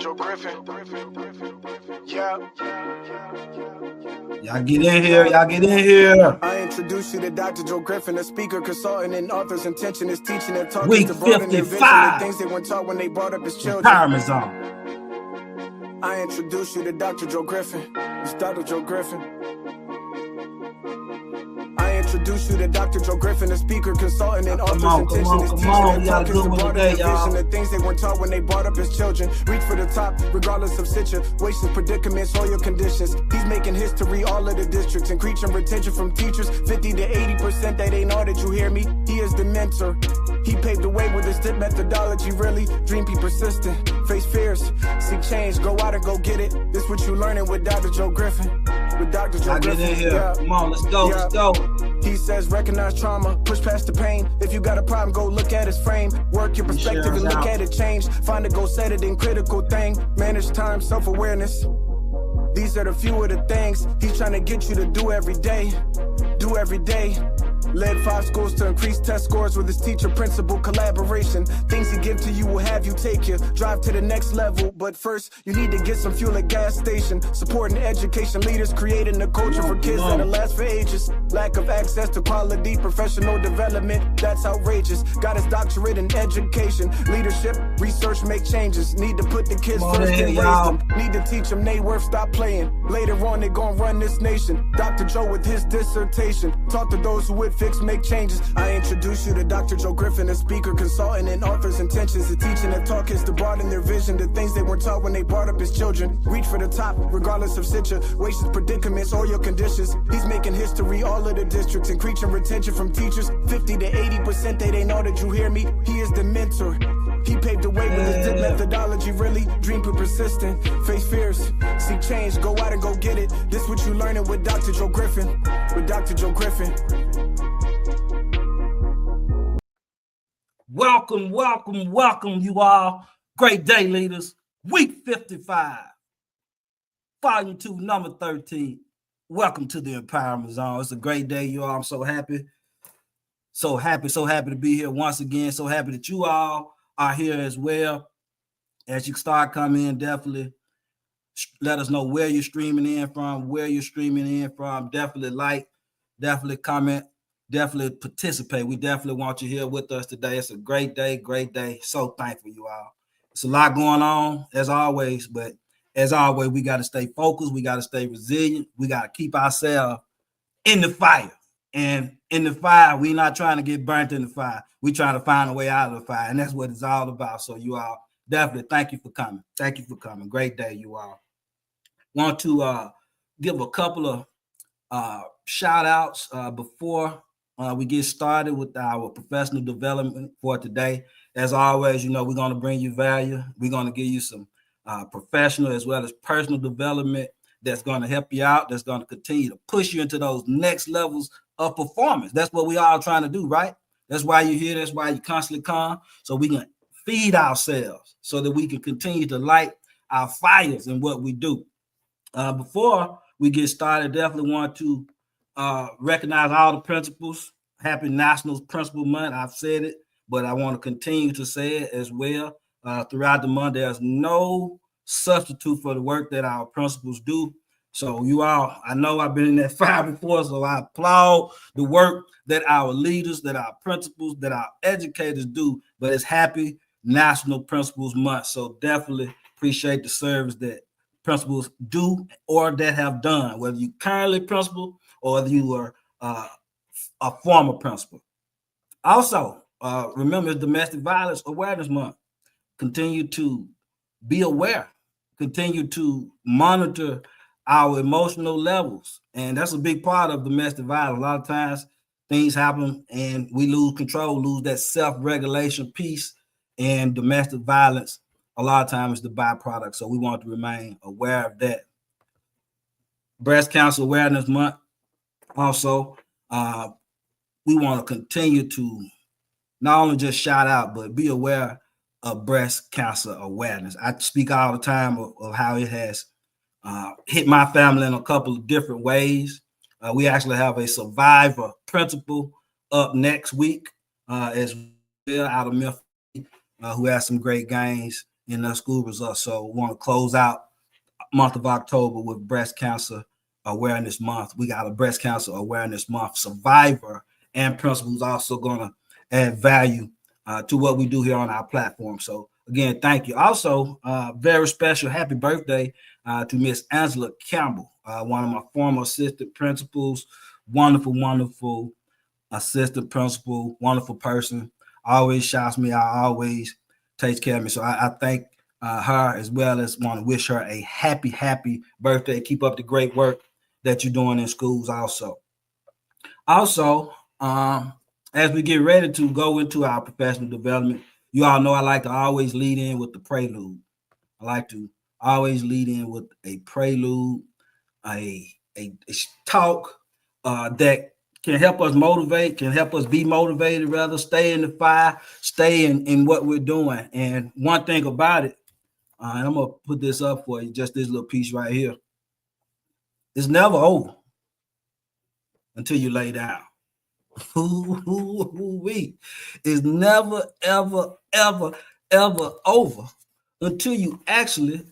Joe Griffin. Yeah. Y'all get in here. Y'all get in here. I introduce you to Dr. Joe Griffin, a speaker, consultant, and author's intention is teaching and talking Week to broaden their vision, the 55. things they weren't taught when they brought up as children. Empowerment Zone. I introduce you to Dr. Joe Griffin. It's Dr. Joe Griffin. I introduce you to Dr. Joe Griffin, a speaker, consultant, and author's intention is teaching and talking to broaden their vision, the things they weren't taught when they brought up as children. Reach for the top, regardless of situations, predicaments, or your conditions. He's making history, all of the districts, increasing retention from teachers, 50 to 80%. That ain't all that you hear me. He is the mentor. He paved the way with his dip methodology, really. Dream, be persistent, face fears, seek change, go out and go get it. This what you learning with Dr. Joe Griffin. With Dr. Joe Griffin. Get in here. Yeah. Come on, let's go, let's go. He says recognize trauma, push past the pain. If you got a problem, go look at his frame. Work your perspective and look at it change. Find a goal, set it in critical thing. Manage time, self-awareness. These are the few of the things he's trying to get you to do every day. Do every day. Led 5 schools to increase test scores with his teacher principal collaboration. Things he give to you will have you take you drive to the next level. But first, you need to get some fuel at gas station. Supporting education leaders, creating a culture for kids that'll last for ages. Lack of access to quality professional development, that's outrageous. Got his doctorate in education, leadership, research, make changes. Need to put the kids first and raise them. Need to teach them they worth, stop playing. Later on, they gon' run this nation. Dr. Joe with his dissertation taught to those who would fix, make changes. I introduce you to Dr. Joe Griffin, a speaker, consultant, and author's intentions of teaching and talk is to broaden their vision, the things they weren't taught when they brought up as children. Reach for the top, regardless of situations, predicaments, or your conditions. He's making history, all of the districts, increasing retention from teachers, 50 to 80%. They ain't all that you hear me. He is the mentor. He paved the way with his dip methodology, really. Dream, be persistent, face fears, seek change, go out and go get it. This what you learning with Dr. Joe Griffin. With Dr. Joe Griffin. Welcome, welcome, welcome, you all. Great day, leaders. Week 55, Volume 2, number 13. Welcome to the Empowerment Zone. It's a great day, you all. I'm so happy. So happy to be here once again. So happy that you all are here as well. As you start coming in, definitely let us know where you're streaming in from, Definitely like, definitely comment. Definitely participate. We definitely want you here with us today. It's a great day, great day. So thankful you all. It's a lot going on as always, but as always, we got to stay focused. We got to stay resilient. We got to keep ourselves in the fire. And in the fire, we're not trying to get burnt in the fire. We're trying to find a way out of the fire. And that's what it's all about. So you all definitely thank you for coming. Thank you for coming. Great day, you all. Want to give a couple of shout outs before we get started with our professional development for today. As always, you know, we're going to bring you value. We're going to give you some professional as well as personal development that's going to help you out, that's going to continue to push you into those next levels of performance. That's what we all trying to do, right? That's why you're here. That's why you constantly come, so we can feed ourselves so that we can continue to light our fires in what we do. Before we get started, definitely want to recognize all the principals. Happy National Principal Month. I've said it, but I want to continue to say it as well. Throughout the month, there's no substitute for the work that our principals do. So you all, I know I've been in that fire before, so I applaud the work that our leaders, that our principals, that our educators do. But it's Happy National Principals Month. So definitely appreciate the service that principals do or that have done, whether you currently principal or whether you are a former principal. Also, remember it's Domestic Violence Awareness Month. Continue to be aware. Continue to monitor our emotional levels. And that's a big part of domestic violence. A lot of times things happen and we lose control, lose that self-regulation piece, and domestic violence a lot of times is the byproduct. So we want to remain aware of that. Breast Cancer Awareness Month. Also, we want to continue to not only just shout out, but be aware of breast cancer awareness. I speak all the time of how it has hit my family in a couple of different ways. We actually have a survivor principal up next week as well out of Memphis who has some great gains in the school results. So we want to close out month of October with Breast Cancer Awareness Month. We got a Breast Cancer Awareness Month survivor and principals also going to add value to what we do here on our platform. So again, thank you. Also, very special happy birthday to Miss Angela Campbell, one of my former assistant principals. Wonderful assistant principal, wonderful person. Always shouts me out, always takes care of me. So I thank her, as well as want to wish her a happy birthday. Keep up the great work that you're doing in schools also. Also, as we get ready to go into our professional development, you all know I like to always lead in with the prelude. I like to always lead in with a prelude, a talk that can help us motivate, can help us be motivated, rather stay in the fire, stay in what we're doing. And one thing about it, and I'm going to put this up for you, just this little piece right here. It's never over until you lay down. It's never, ever over until you actually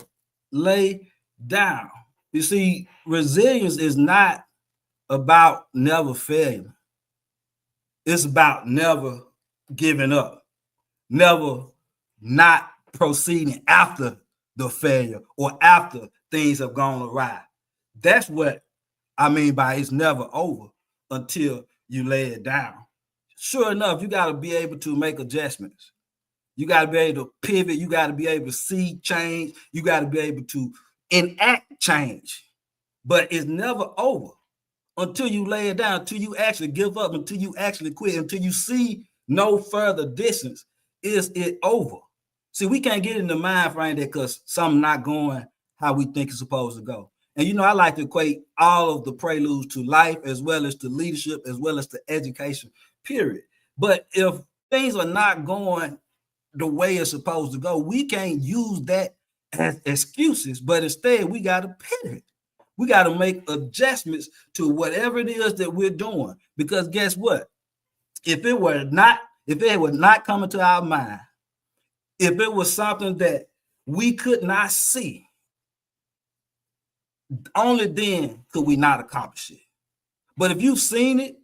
lay down. You see, resilience is not about never failing. It's about never giving up, never not proceeding after the failure or after things have gone awry. That's what I mean by it's never over until you lay it down. Sure enough, you got to be able to make adjustments. You got to be able to pivot. You got to be able to see change. You got to be able to enact change. But it's never over until you lay it down, until you actually give up, until you actually quit, until you see no further distance. Is it over? See, we can't get in the mind frame that because something not going how we think it's supposed to go. And, you know, I like to equate all of the preludes to life as well as to leadership, as well as to education, period. But if things are not going the way it's supposed to go, we can't use that as excuses, but instead we got to pivot. We got to make adjustments to whatever it is that we're doing. Because guess what? If it would not come into our mind, if it was something that we could not see, only then could we not accomplish it. But if you've seen it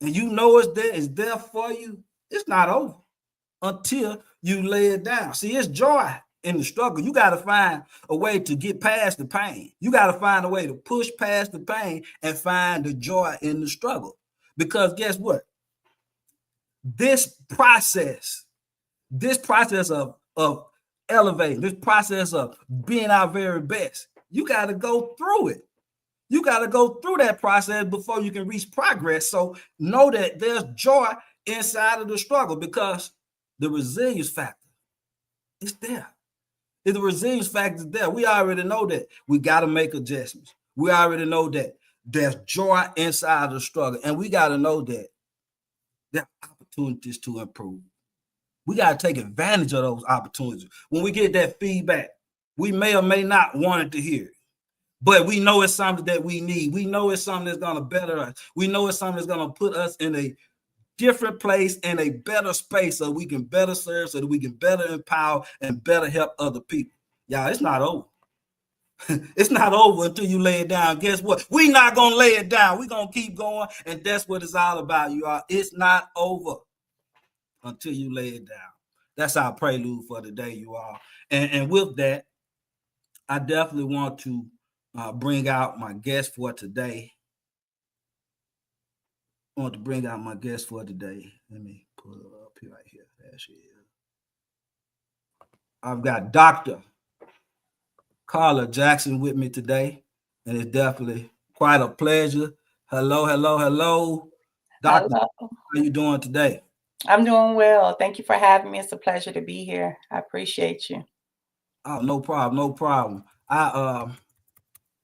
and you know it's there for you, it's not over until you lay it down. See, it's joy in the struggle. You got to find a way to get past the pain. You got to find a way to push past the pain and find the joy in the struggle. Because guess what? This process of elevating, this process of being our very best, you got to go through it. You got to go through that process before you can reach progress. So know that there's joy inside of the struggle because the resilience factor is there. If the resilience factor is there, we already know that we got to make adjustments. We already know that there's joy inside of the struggle. And we got to know that there are opportunities to improve. We got to take advantage of those opportunities. When we get that feedback, we may or may not want it to hear it. But we know it's something that we need. We know it's something that's going to better us. We know it's something that's going to put us in a different place, in a better space so we can better serve, so that we can better empower and better help other people. Y'all, it's not over. It's not over until you lay it down. Guess what? We're not going to lay it down. We're going to keep going, and that's what it's all about, you all. It's not over until you lay it down. That's our prelude for today, you all. And with that, I definitely want to bring out my guest for today. Let me pull it up here, right here. There she is. I've got Dr. Carla Jackson with me today, and it's definitely quite a pleasure. Hello. Doctor, hello. How are you doing today? I'm doing well. Thank you for having me. It's a pleasure to be here. I appreciate you. Oh, no problem. I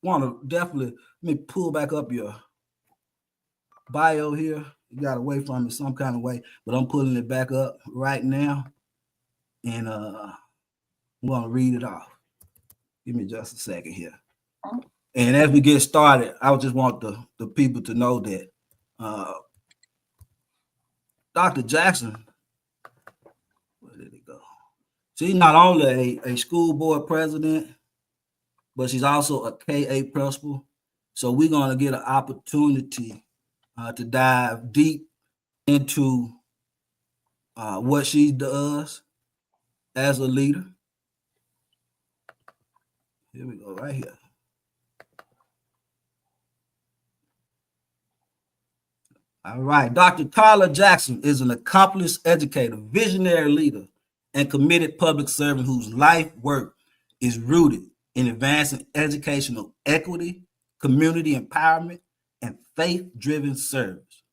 want to definitely, let me pull back up your bio here. You got away from it some kind of way, but I'm pulling it back up right now, and I'm going to read it off. Give me just a second here. And as we get started, I just want the people to know that Dr. Jackson, where did it go? She's not only a school board president, but she's also a KA principal. So we're going to get an opportunity to dive deep into what she does as a leader. Here we go, right here. All right. Dr. Carla Jackson is an accomplished educator, visionary leader, and committed public servant whose life work is rooted in advancing educational equity, community empowerment, and faith-driven service.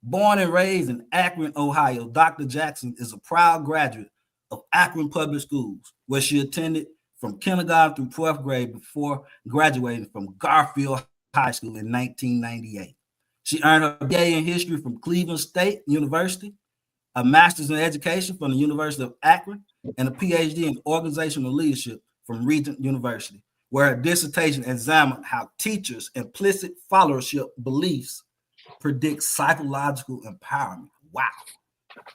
Born and raised in Akron, Ohio, Dr. Jackson is a proud graduate of Akron Public Schools, where she attended from kindergarten through 12th grade before graduating from Garfield High School in 1998. She earned a BA in history from Cleveland State University, a master's in education from the University of Akron, and a PhD in organizational leadership from Regent University, where her dissertation examined how teachers' implicit followership beliefs predict psychological empowerment. Wow.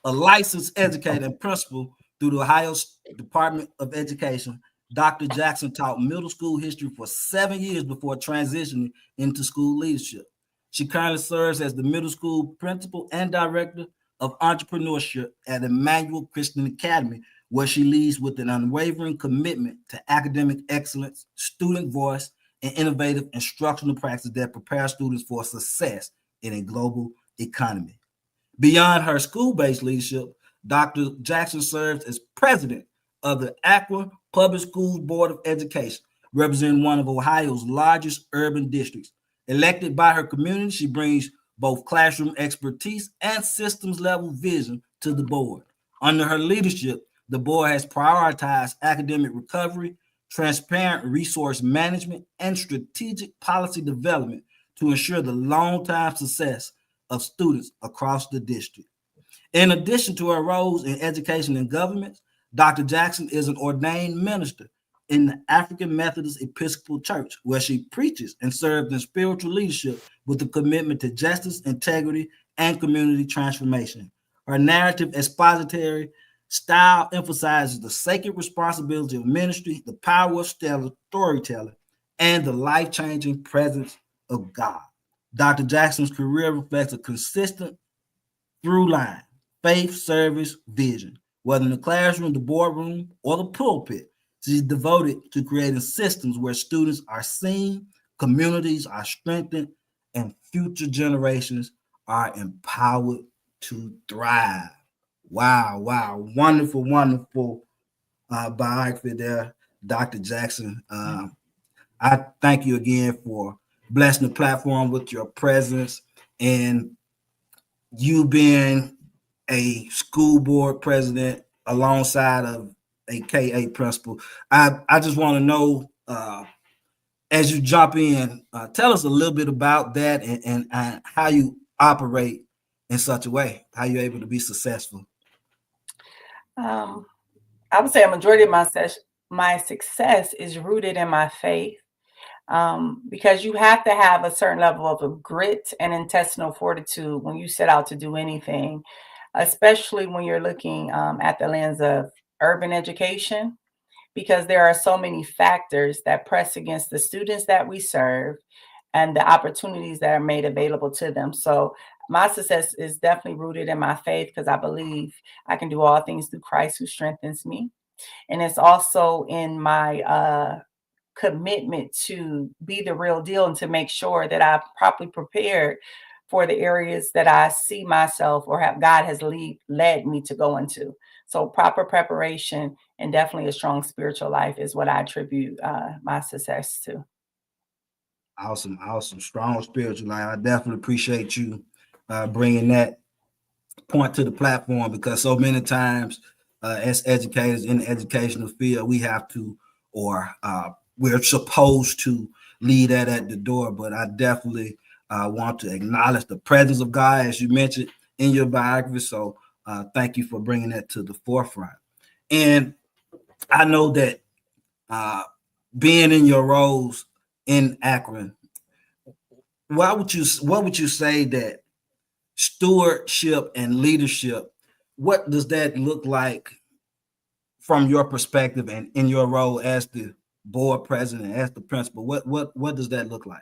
A licensed educator and principal through the Ohio Department of Education, Dr. Jackson taught middle school history for 7 years before transitioning into school leadership. She currently serves as the middle school principal and director of entrepreneurship at Emmanuel Christian Academy, where she leads with an unwavering commitment to academic excellence, student voice, and innovative instructional practices that prepare students for success in a global economy. Beyond her school-based leadership, Dr. Jackson serves as president of the Akron Public Schools Board of Education, representing one of Ohio's largest urban districts. Elected by her community, she brings both classroom expertise and systems-level vision to the board. Under her leadership, the board has prioritized academic recovery, transparent resource management, and strategic policy development to ensure the long-term success of students across the district. In addition to her roles in education and government, Dr. Jackson is an ordained minister in the African Methodist Episcopal Church, where she preaches and serves in spiritual leadership with a commitment to justice, integrity, and community transformation. Her narrative expository style emphasizes the sacred responsibility of ministry, the power of storytelling, and the life-changing presence of God. Dr. Jackson's career reflects a consistent through line, faith, service, vision. Whether in the classroom, the boardroom, or the pulpit, she's devoted to creating systems where students are seen, communities are strengthened, and future generations are empowered to thrive. Wow, wow. Wonderful, wonderful biography there, Dr. Jackson. I thank you again for blessing the platform with your presence and you being a school board president alongside of a KA principal. I just want to know, as you jump in, tell us a little bit about that and how you operate in such a way, how you're able to be successful. I would say a majority of my success is rooted in my faith, because you have to have a certain level of grit and intestinal fortitude when you set out to do anything, especially when you're looking at the lens of urban education, because there are so many factors that press against the students that we serve and the opportunities that are made available to them. So my success is definitely rooted in my faith, because I believe I can do all things through Christ who strengthens me. And it's also in my commitment to be the real deal and to make sure that I'm properly prepared for the areas that I see myself or have God has led me to go into. So proper preparation and definitely a strong spiritual life is what I attribute my success to. Awesome, awesome. Strong spiritual life. I definitely appreciate you bringing that point to the platform, because so many times as educators in the educational field, we have to, or we're supposed to leave that at the door. But I definitely want to acknowledge the presence of God, as you mentioned in your biography. So thank you for bringing that to the forefront. And I know that being in your roles in Akron, what would you say that stewardship and leadership, what does that look like from your perspective and in your role as the board president, as the principal, what does that look like?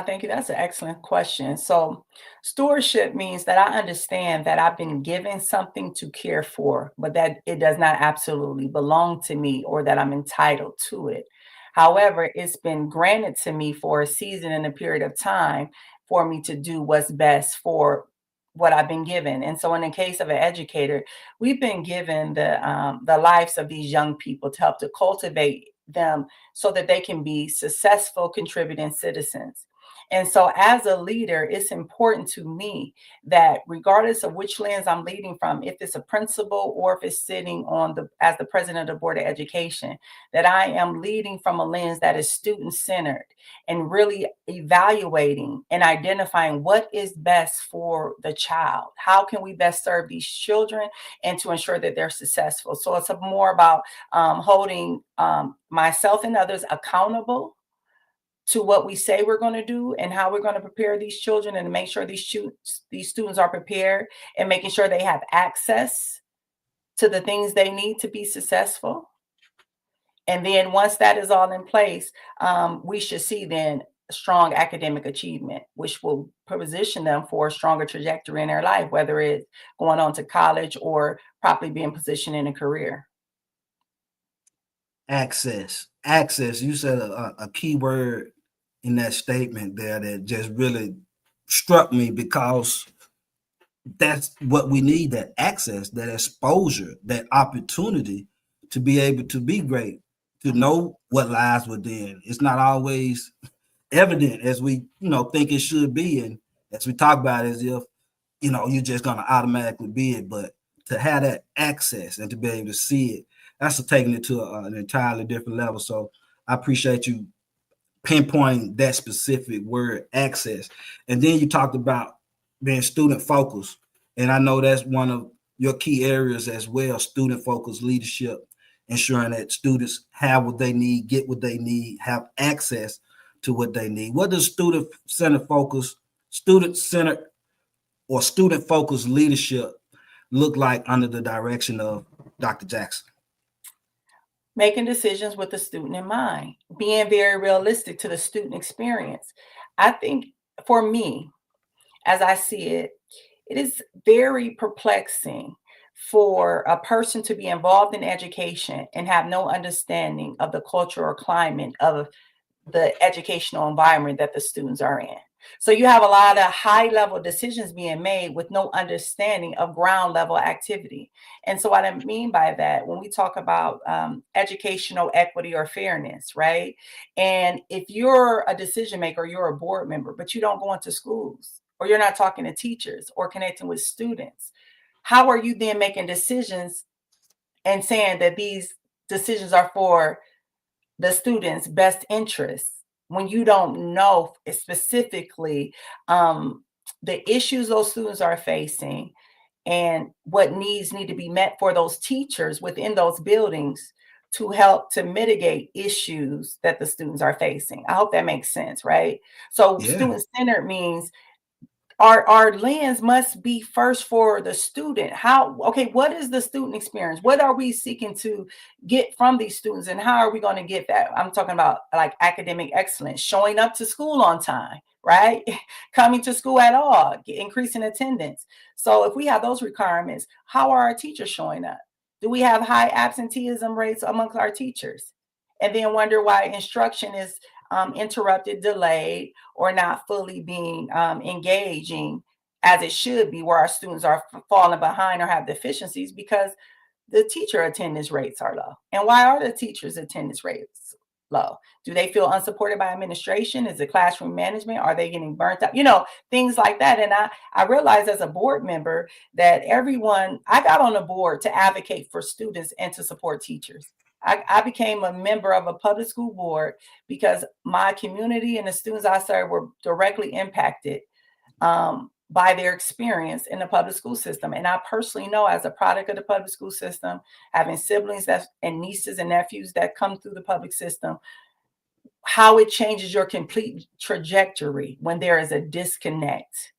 Thank you. That's an excellent question. So, stewardship means that I understand that I've been given something to care for, but that it does not absolutely belong to me or that I'm entitled to it. However, it's been granted to me for a season and a period of time for me to do what's best for what I've been given. And so, in the case of an educator, we've been given the lives of these young people to help to cultivate them so that they can be successful, contributing citizens. And so, as a leader, it's important to me that regardless of which lens I'm leading from, if it's a principal or if it's sitting on the as the president of the Board of Education, that I am leading from a lens that is student-centered and really evaluating and identifying what is best for the child. How can we best serve these children and to ensure that they're successful? So it's more about holding myself and others accountable to what we say we're going to do and how we're going to prepare these children and make sure these students are prepared and making sure they have access to the things they need to be successful. And then once that is all in place, we should see then strong academic achievement, which will position them for a stronger trajectory in their life, whether it's going on to college or properly being positioned in a career. Access. You said a key word in that statement there that just really struck me, because that's what we need, that access, that exposure, that opportunity to be able to be great, to know what lies within. It's not always evident as we, think it should be. And as we talk about it, as if, you're just going to automatically be it. But to have that access and to be able to see it, that's taking it to an entirely different level. So I appreciate you pinpointing that specific word, access. And then you talked about being student focused. And I know that's one of your key areas as well, student focused leadership, ensuring that students have what they need, get what they need, have access to what they need. What does student-centered or student-focused leadership look like under the direction of Dr. Jackson? Making decisions with the student in mind, being very realistic to the student experience. I think for me, as I see it, it is very perplexing for a person to be involved in education and have no understanding of the culture or climate of the educational environment that the students are in. So you have a lot of high level decisions being made with no understanding of ground level activity. And so what I mean by that, when we talk about educational equity or fairness, right? And if you're a decision maker, you're a board member, but you don't go into schools, or you're not talking to teachers or connecting with students, how are you then making decisions and saying that these decisions are for the student's best interests when you don't know specifically the issues those students are facing and what needs need to be met for those teachers within those buildings to help to mitigate issues that the students are facing? I hope that makes sense, right? So Yeah. student-centered means our lens must be first for the student. What is the student experience? What are we seeking to get from these students, and how are we going to get that? I'm talking about like academic excellence, showing up to school on time, right? Coming to school at all, increasing attendance. So if we have those requirements, how are our teachers showing up? Do we have high absenteeism rates amongst our teachers? And then wonder why instruction is interrupted, delayed, or not fully being engaging as it should be, where our students are falling behind or have deficiencies because the teacher attendance rates are low. And why are the teachers' attendance rates low? Do they feel unsupported by administration? Is it classroom management? Are they getting burnt out? Things like that. And I realized as a board member that I got on the board to advocate for students and to support teachers. I became a member of a public school board because my community and the students I serve were directly impacted by their experience in the public school system. And I personally know, as a product of the public school system, having siblings and nieces and nephews that come through the public system, how it changes your complete trajectory when there is a disconnect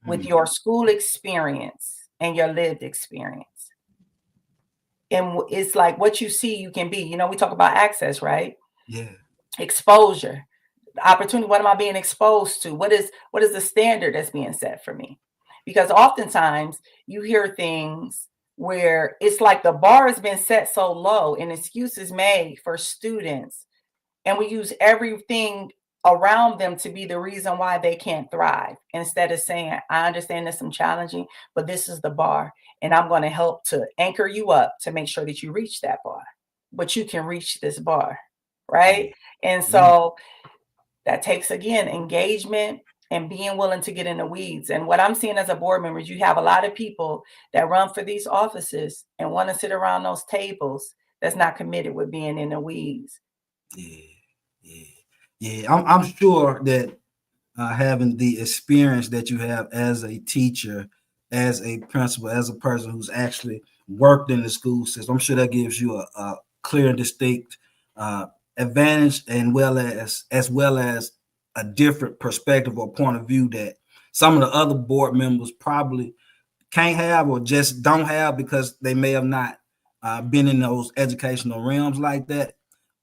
with your school experience and your lived experience. And it's like what you see, you can be. You know, we talk about access, right? Yeah. Exposure, opportunity. What am I being exposed to? What is the standard that's being set for me? Because oftentimes you hear things where it's like the bar has been set so low and excuses made for students, and we use everything around them to be the reason why they can't thrive, instead of saying, I understand this is challenging, but this is the bar, and I'm going to help to anchor you up to make sure that you reach that bar, but you can reach this bar, right? And so that takes, again, engagement and being willing to get in the weeds. And what I'm seeing as a board member is you have a lot of people that run for these offices and want to sit around those tables that's not committed with being in the weeds. Yeah. I'm sure that having the experience that you have as a teacher, as a principal, as a person who's actually worked in the school system, I'm sure that gives you a clear and distinct advantage, and as well as a different perspective or point of view that some of the other board members probably can't have or just don't have because they may have not been in those educational realms like that.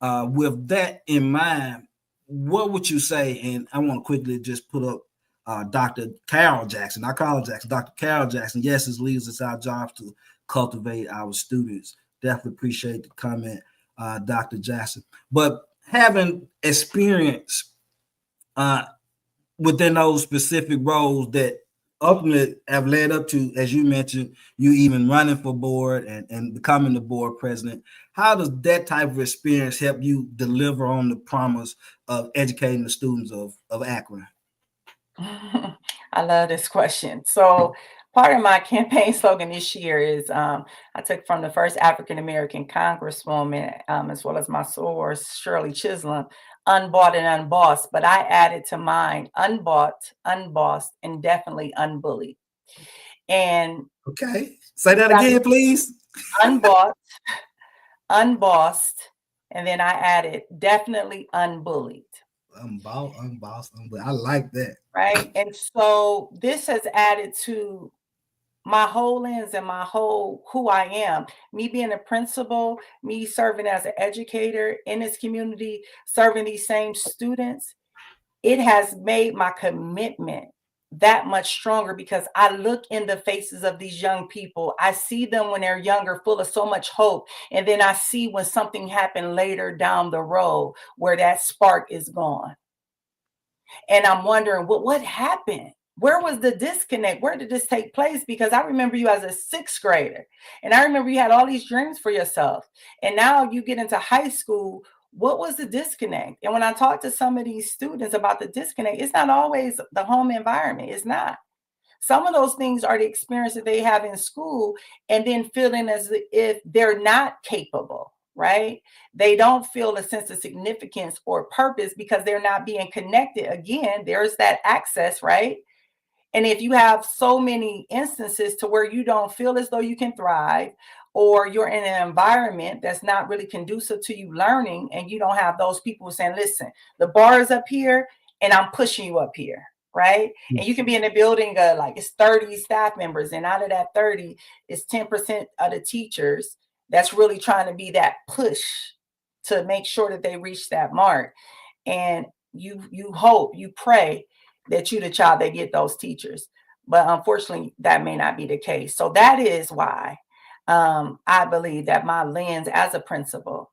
With that in mind, what would you say? And I want to quickly just put up Dr. Carla Jackson, not Carla Jackson, Dr. Carla Jackson. Yes, as leaders, it's our job to cultivate our students. Definitely appreciate the comment, Dr. Jackson. But having experience within those specific roles that ultimately have led up to, as you mentioned, you even running for board and becoming the board president. How does that type of experience help you deliver on the promise of educating the students of Akron? I love this question. So part of my campaign slogan this year is I took from the first African-American Congresswoman, as well as my source, Shirley Chisholm, unbought and unbossed, but I added to mine unbought, unbossed, and definitely unbullied. And okay, say that again, please. Unbought, unbossed, and then I added definitely unbullied. Unbossed. I like that. Right. And so this has added to my whole lens and my whole who I am, me being a principal, me serving as an educator in this community, serving these same students. It has made my commitment that much stronger because I look in the faces of these young people. I see them when they're younger, full of so much hope. And then I see when something happened later down the road where that spark is gone. And I'm wondering, what happened? Where was the disconnect? Where did this take place? Because I remember you as a sixth grader, and I remember you had all these dreams for yourself. And now you get into high school. What was the disconnect? And when I talk to some of these students about the disconnect, it's not always the home environment. It's not. Some of those things are the experience that they have in school, and then feeling as if they're not capable, right? They don't feel a sense of significance or purpose because they're not being connected. Again, there's that access, right? And if you have so many instances to where you don't feel as though you can thrive, or you're in an environment that's not really conducive to you learning, and you don't have those people saying, listen, the bar is up here and I'm pushing you up here, right? And you can be in a building like it's 30 staff members, and out of that 30, it's 10% of the teachers that's really trying to be that push to make sure that they reach that mark. And you hope, you pray that you the child that get those teachers. But unfortunately, that may not be the case. So that is why I believe that my lens as a principal,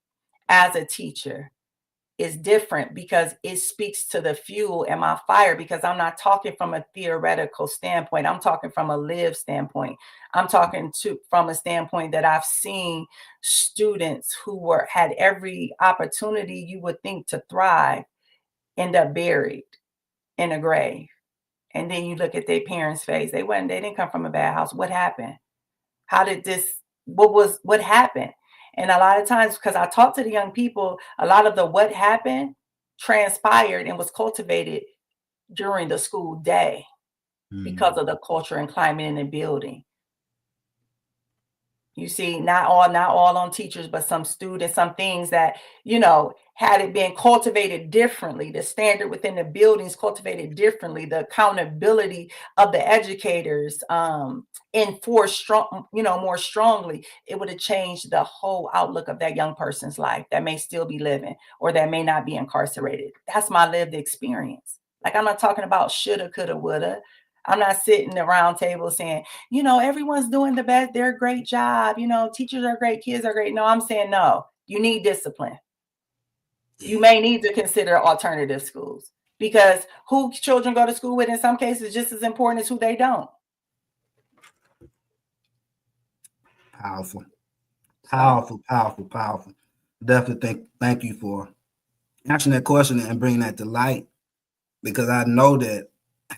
as a teacher, is different, because it speaks to the fuel and my fire, because I'm not talking from a theoretical standpoint. I'm talking from a lived standpoint. I'm talking from a standpoint that I've seen students who had every opportunity you would think to thrive end up buried in a grave. And then you look at their parents' face. They didn't come from a bad house. What happened? How did this, what happened? And a lot of times, because I talk to the young people, a lot of the what happened transpired and was cultivated during the school day because of the culture and climate in the building. You see, not all on teachers, but some students, some things that, you know, had it been cultivated differently, the standard within the buildings cultivated differently, the accountability of the educators enforced strong, you know, more strongly, it would have changed the whole outlook of that young person's life that may still be living or that may not be incarcerated. That's my lived experience. Like, I'm not talking about shoulda, coulda, woulda. I'm not sitting around table saying, you know, everyone's doing the best, they're a great job, you know, teachers are great, kids are great. No, I'm saying no, you need discipline. You may need to consider alternative schools, because who children go to school with in some cases just as important as who they don't. Powerful, powerful, powerful, powerful. Definitely thank you for answering that question and bringing that to light, because I know that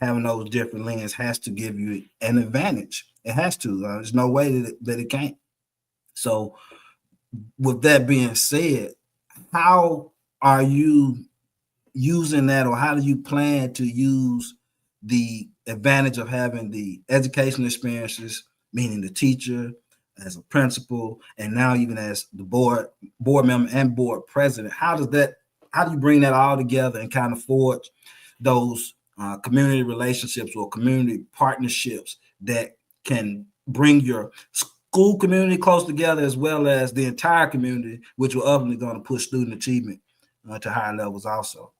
having those different lenses has to give you an advantage. It has to. There's no way that it can't. So with that being said, how are you using that, or how do you plan to use the advantage of having the educational experiences, meaning the teacher as a principal, and now even as the board member and board president? How do you bring that all together and kind of forge those community relationships or community partnerships that can bring your school community close together, as well as the entire community, which will ultimately going to push student achievement to higher levels also?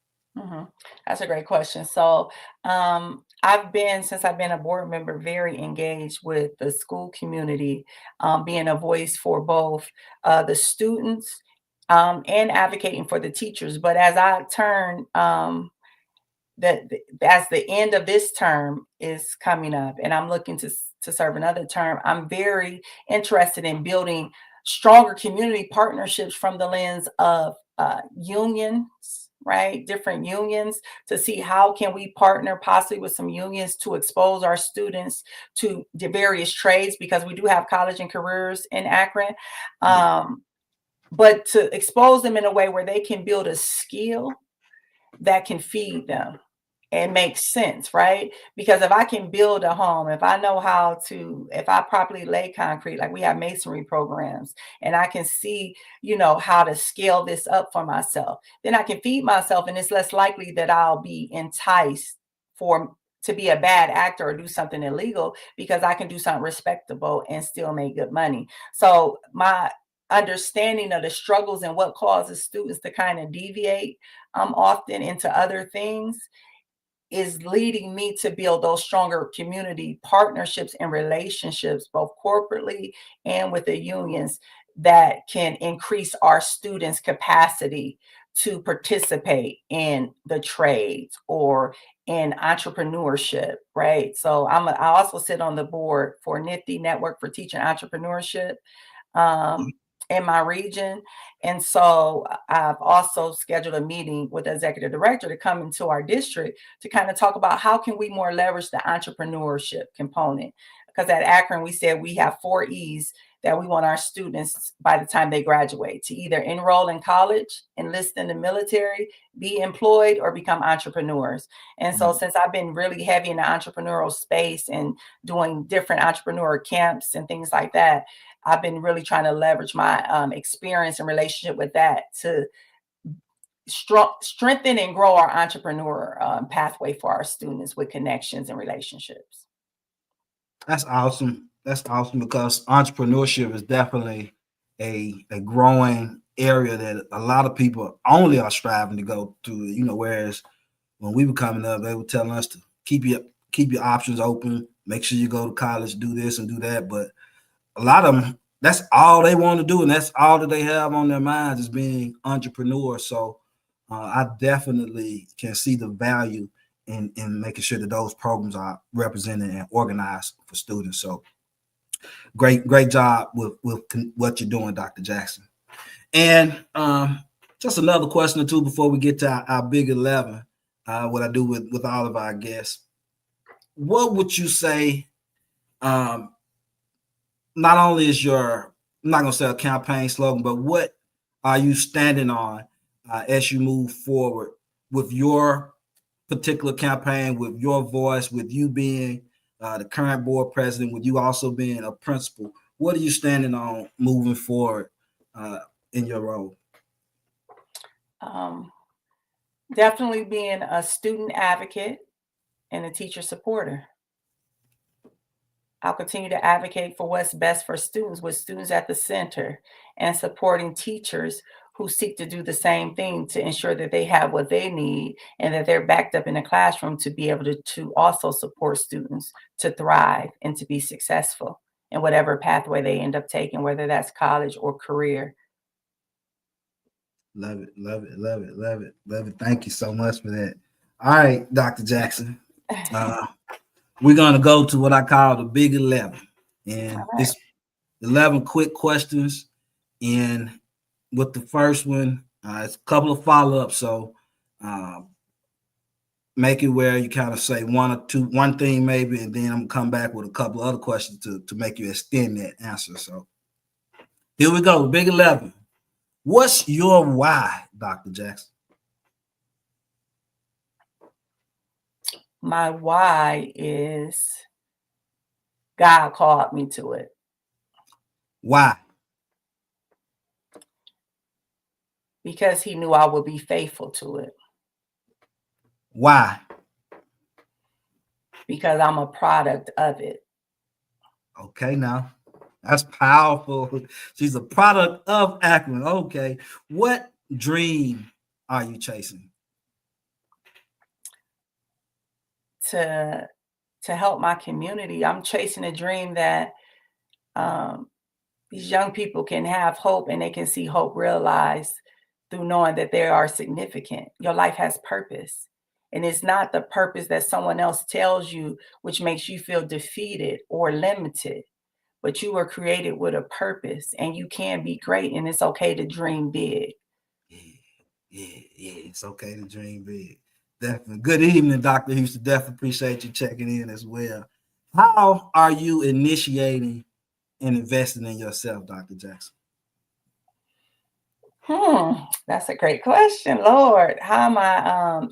That's a great question. So since I've been a board member, very engaged with the school community, being a voice for both the students and advocating for the teachers. But as I turn as the end of this term is coming up and I'm looking to serve another term, I'm very interested in building stronger community partnerships from the lens of unions, right? Different unions, to see how can we partner possibly with some unions to expose our students to the various trades, because we do have college and careers in Akron. But to expose them in a way where they can build a skill that can feed them and make sense, right? Because if I can build a home, if I properly lay concrete, like we have masonry programs, and I can see, you know, how to scale this up for myself, then I can feed myself, and it's less likely that I'll be enticed to be a bad actor or do something illegal, because I can do something respectable and still make good money. So my understanding of the struggles and what causes students to kind of deviate often into other things is leading me to build those stronger community partnerships and relationships, both corporately and with the unions, that can increase our students' capacity to participate in the trades or in entrepreneurship, right? So I also sit on the board for Nifty Network for Teaching Entrepreneurship in my region. And so I've also scheduled a meeting with the executive director to come into our district to kind of talk about how can we more leverage the entrepreneurship component. Because at Akron, we said we have 4 E's that we want our students, by the time they graduate, to either enroll in college, enlist in the military, be employed, or become entrepreneurs. And so since I've been really heavy in the entrepreneurial space and doing different entrepreneur camps and things like that, I've been really trying to leverage my experience and relationship with that to strengthen and grow our entrepreneur pathway for our students with connections and relationships. That's awesome. That's awesome, because entrepreneurship is definitely a growing area that a lot of people only are striving to go to. You know, whereas when we were coming up, they were telling us to keep your options open, make sure you go to college, do this and do that. But a lot of them, that's all they want to do, and that's all that they have on their minds, is being entrepreneurs. So I definitely can see the value in making sure that those programs are represented and organized for students. So great job with what you're doing, Dr. Jackson. And just another question or two before we get to our big 11, what I do with all of our guests. What would you say, not only is I'm not going to say a campaign slogan, but what are you standing on as you move forward with your particular campaign, with your voice, with you being the current board president, with you also being a principal? What are you standing on moving forward in your role? Definitely being a student advocate and a teacher supporter. I'll continue to advocate for what's best for students, with students at the center, and supporting teachers who seek to do the same thing to ensure that they have what they need and that they're backed up in the classroom to be able to also support students to thrive and to be successful in whatever pathway they end up taking, whether that's college or career. Love it, love it, love it, love it, love it. Thank you so much for that. All right, Dr. Jackson. We're going to go to what I call the big 11. And it's 11 quick questions. And with the first one, it's a couple of follow-ups. So make it where you kind of say one thing maybe, and then I'm going to come back with a couple of other questions to make you extend that answer. So here we go, big 11. What's your why, Dr. Jackson? My why is God called me to it. Why? Because he knew I would be faithful to it. Why? Because I'm a product of it. Okay, now that's powerful. She's a product of Akron. Okay. What dream are you chasing? To help my community. I'm chasing a dream that these young people can have hope, and they can see hope realized through knowing that they are significant. Your life has purpose. And it's not the purpose that someone else tells you, which makes you feel defeated or limited. But you were created with a purpose, and you can be great, and it's okay to dream big. Yeah. It's okay to dream big. Definitely. Good evening, Dr. Houston. Definitely appreciate you checking in as well. How are you initiating and investing in yourself, Dr. Jackson? That's a great question, Lord. How am I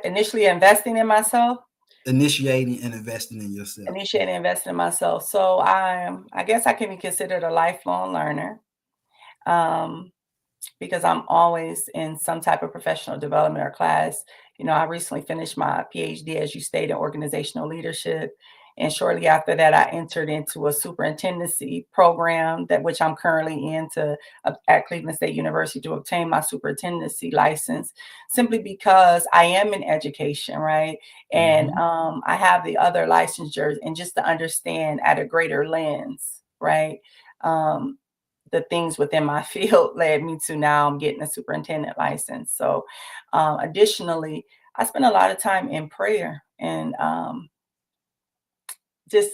initially investing in myself? Initiating and investing in yourself. Initiating and investing in myself. So I guess I can be considered a lifelong learner. Because I'm always in some type of professional development or class. You know, I recently finished my PhD, as you stated, in organizational leadership. And shortly after that, I entered into a superintendency program which I'm currently in at Cleveland State University to obtain my superintendency license, simply because I am in education, right? And I have the other licensures, and just to understand at a greater lens, right? The things within my field led me to now I'm getting a superintendent license. So additionally, I spend a lot of time in prayer and just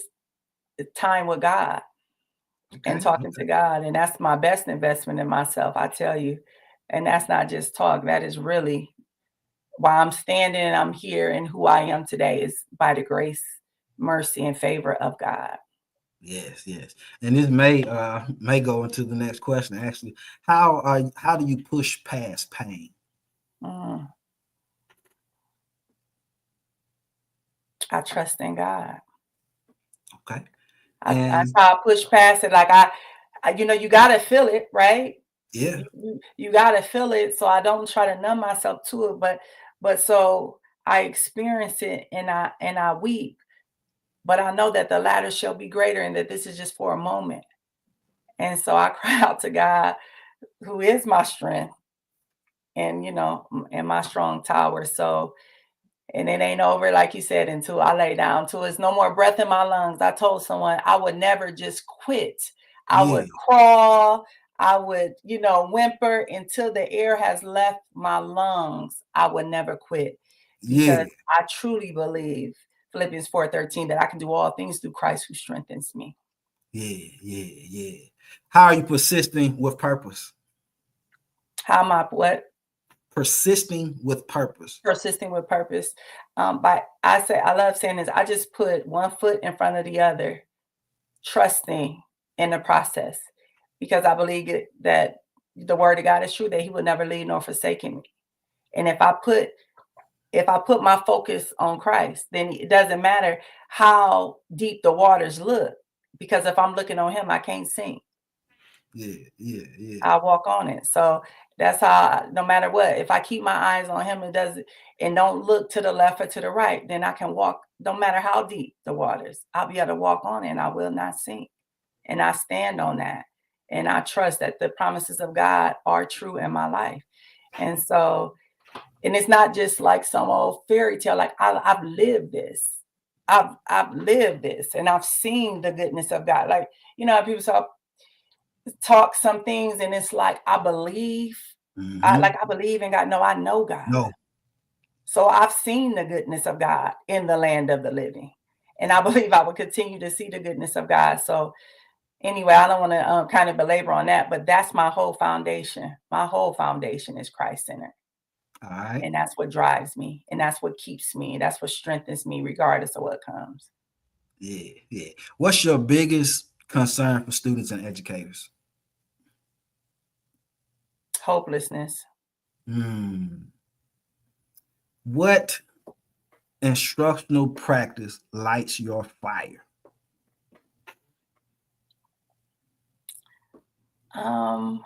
time with God and talking to God. And that's my best investment in myself, I tell you. And that's not just talk. That is really why I'm standing and I'm here, and who I am today is by the grace, mercy, and favor of God. Yes. And this may go into the next question. Actually, how do you push past pain? I trust in God. Okay. That's how I push past it. Like I you gotta feel it, right? Yeah. You gotta feel it. So I don't try to numb myself to it, but so I experience it and I weep. But I know that the latter shall be greater, and that this is just for a moment. And so I cry out to God, who is my strength and and my strong tower. So, and it ain't over, like you said, until I lay down, till there's no more breath in my lungs. I told someone I would never just quit. I would crawl. I would, whimper until the air has left my lungs. I would never quit, because I truly believe Philippians 4:13 that I can do all things through Christ who strengthens me. Yeah. How are you persisting with purpose? How am I what? Persisting with purpose. Persisting with purpose. I love saying this. I just put one foot in front of the other, trusting in the process, because I believe that the word of God is true, that he will never leave nor forsake me. And if I put my focus on Christ, then it doesn't matter how deep the waters look, because if I'm looking on him, I can't sink. Yeah. I walk on it. So that's how, no matter what, if I keep my eyes on him and don't look to the left or to the right, then I can walk, no matter how deep the waters, I'll be able to walk on it and I will not sink. And I stand on that. And I trust that the promises of God are true in my life. And so, and it's not just like some old fairy tale, like I've lived this. I've lived this and I've seen the goodness of God. Like, you know, people talk some things and it's like, I believe, I believe in God. No, I know God. No. So I've seen the goodness of God in the land of the living. And I believe I will continue to see the goodness of God. So anyway, I don't want to kind of belabor on that, but that's my whole foundation. My whole foundation is Christ-centered. All right. And that's what drives me. And that's what keeps me. And that's what strengthens me regardless of what comes. Yeah. What's your biggest concern for students and educators? Hopelessness. What instructional practice lights your fire? I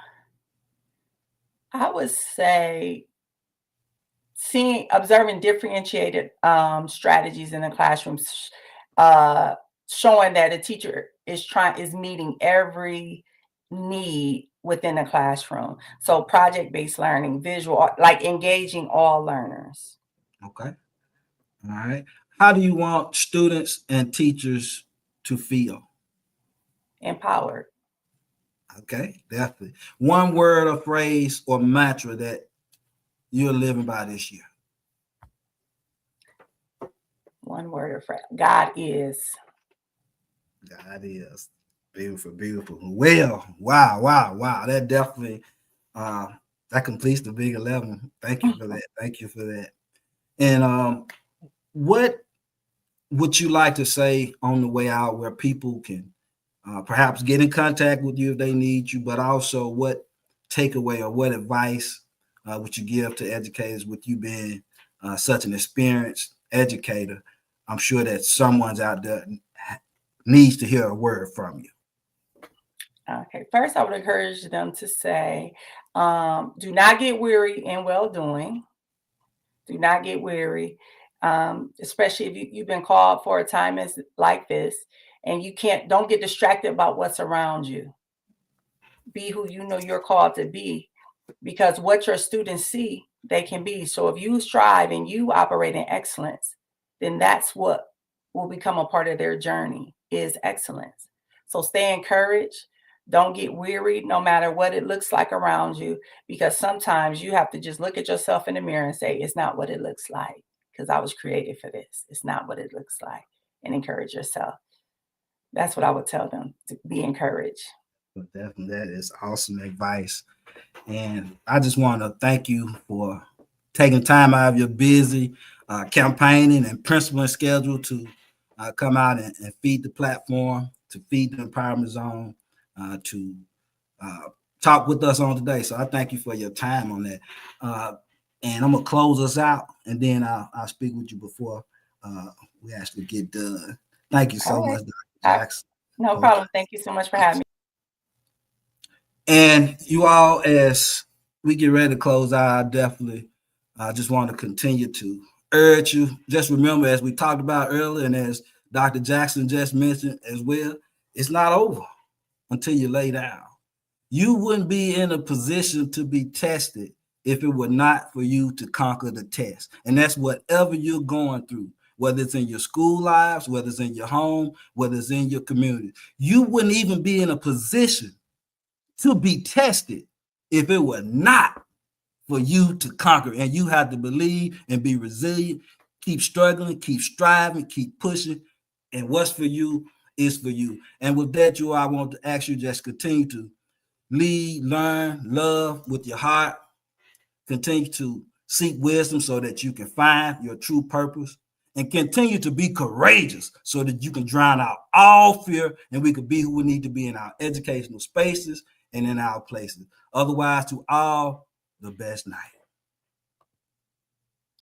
would say observing differentiated strategies in the classroom, showing that a teacher is meeting every need within the classroom. So project-based learning, visual, like engaging all learners. Okay. All right. How do you want students and teachers to feel? Empowered. Okay, definitely. One word or phrase or mantra that you're living by this year. One word or phrase. God is. God is. Beautiful. Well, wow. That definitely that completes the big 11. Thank you for that. And what would you like to say on the way out where people can perhaps get in contact with you if they need you, but also what takeaway or what advice would you give to educators with you being such an experienced educator? I'm sure that someone's out there needs to hear a word from you. Okay, first I would encourage them to say, do not get weary in well-doing. Do not get weary, especially if you've been called for a time like this, and don't get distracted about what's around you. Be who you know you're called to be, because what your students see, they can be. So if you strive and you operate in excellence, then that's what will become a part of their journey, is excellence. So stay encouraged. Don't get weary, no matter what it looks like around you, because sometimes you have to just look at yourself in the mirror and say, it's not what it looks like, because I was created for this. It's not what it looks like, and encourage yourself. That's what I would tell them, to be encouraged. Definitely, that is awesome advice. And I just want to thank you for taking time out of your busy campaigning and principling schedule to come out and feed the platform, to feed the Empowerment Zone, to talk with us on today. So I thank you for your time on that. And I'm going to close us out, and then I'll speak with you before we actually get done. Thank you so much, Dr. Jackson. No problem. Thank you so much for having me. And you all, as we get ready to close out, I definitely just want to continue to urge you. Just remember, as we talked about earlier, and as Dr. Jackson just mentioned as well, it's not over until you lay down. You wouldn't be in a position to be tested if it were not for you to conquer the test. And that's whatever you're going through, whether it's in your school lives, whether it's in your home, whether it's in your community. You wouldn't even be in a position to be tested if it were not for you to conquer. And you have to believe and be resilient, keep struggling, keep striving, keep pushing. And what's for you is for you. And with that, I want to ask you, just continue to lead, learn, love with your heart. Continue to seek wisdom so that you can find your true purpose, and continue to be courageous so that you can drown out all fear, and we can be who we need to be in our educational spaces and in our places. Otherwise, to all, the best night.